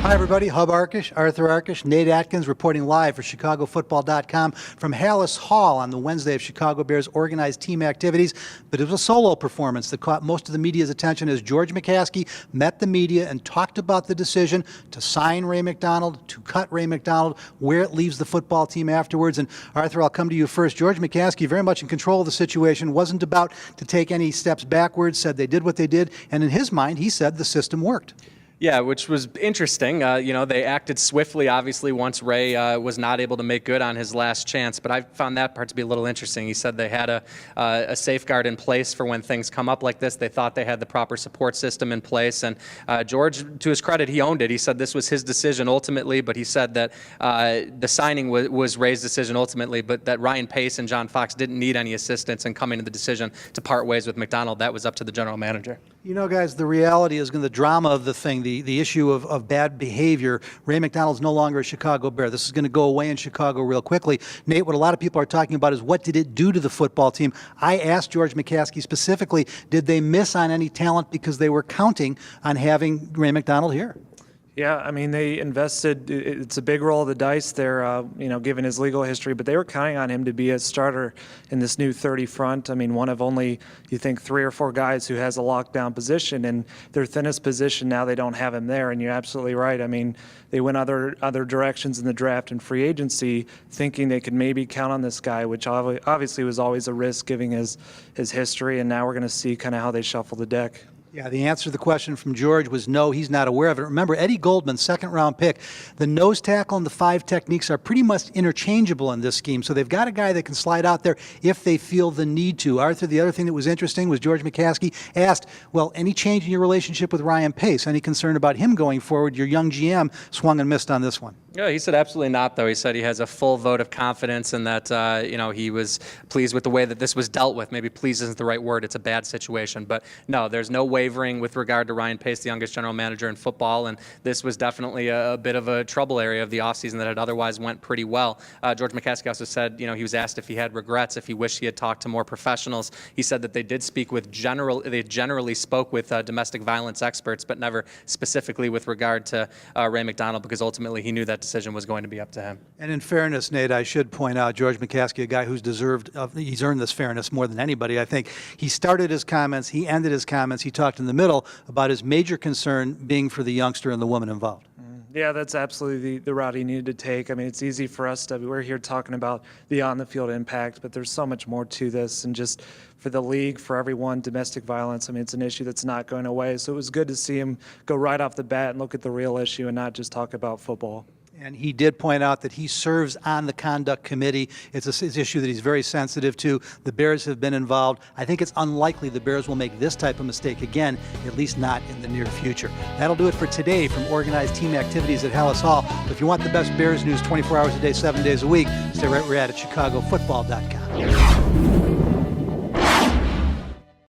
Hi, everybody. Arthur Arkush, Nate Atkins reporting live for ChicagoFootball.com from Halas Hall on the Wednesday of Chicago Bears organized team activities. But it was a solo performance that caught most of the media's attention as George McCaskey met the media and talked about the decision to sign Ray McDonald, to cut Ray McDonald, where it leaves the football team afterwards. And Arthur, I'll come to you first. George McCaskey, very much in control of the situation, wasn't about to take any steps backwards, said they did what they did. And in his mind, he said the system worked. Yeah, which was interesting. They acted swiftly, obviously, once Ray was not able to make good on his last chance. But I found that part to be a little interesting. He said they had a safeguard in place for when things come up like this. They thought they had the proper support system in place. And George, to his credit, he owned it. He said this was his decision ultimately, but he said that the signing was Ray's decision ultimately, but that Ryan Pace and John Fox didn't need any assistance in coming to the decision to part ways with McDonald. That was up to the general manager. You know, guys, the reality is the drama of the thing, the issue of bad behavior. Ray McDonald's no longer a Chicago Bear. This is going to go away in Chicago real quickly. Nate, what a lot of people are talking about is what did it do to the football team? I asked George McCaskey specifically, did they miss on any talent because they were counting on having Ray McDonald here? Yeah, I mean, they invested. It's a big roll of the dice there, given his legal history, but they were counting on him to be a starter in this new 30 front. I mean, one of only, you think, 3 or 4 guys who has a lockdown position, and their thinnest position now they don't have him there, and you're absolutely right. I mean, they went other directions in the draft and free agency, thinking they could maybe count on this guy, which obviously was always a risk given his history, and now we're going to see kind of how they shuffle the deck. Yeah, the answer to the question from George was no, he's not aware of it. Remember, Eddie Goldman, second-round pick, the nose tackle and the 5 techniques are pretty much interchangeable in this scheme, so they've got a guy that can slide out there if they feel the need to. Arthur, the other thing that was interesting was George McCaskey asked, well, any change in your relationship with Ryan Pace? Any concern about him going forward? Your young GM swung and missed on this one. Yeah, he said absolutely not, though. He said he has a full vote of confidence and that, he was pleased with the way that this was dealt with. Maybe pleased isn't the right word. It's a bad situation. But no, there's no wavering with regard to Ryan Pace, the youngest general manager in football. And this was definitely a bit of a trouble area of the offseason that had otherwise went pretty well. George McCaskey also said, he was asked if he had regrets, if he wished he had talked to more professionals. He said that they did speak with they generally spoke with domestic violence experts, but never specifically with regard to Ray McDonald, because ultimately he knew that decision was going to be up to him. And in fairness, Nate, I should point out George McCaskey, a guy who's he's earned this fairness more than anybody. I think he started his comments, he ended his comments, he talked in the middle about his major concern being for the youngster and the woman involved. Yeah, that's absolutely the route he needed to take. I mean, it's easy for us we're here talking about the on-the-field impact, but there's so much more to this. And just for the league, for everyone, domestic violence, I mean, it's an issue that's not going away. So it was good to see him go right off the bat and look at the real issue and not just talk about football. And he did point out that he serves on the conduct committee. It's an issue that he's very sensitive to. The Bears have been involved. I think it's unlikely the Bears will make this type of mistake again, at least not in the near future. That'll do it for today from Organized Team Activities at Halas Hall. But if you want the best Bears news 24 hours a day, 7 days a week, stay right where you're at ChicagoFootball.com.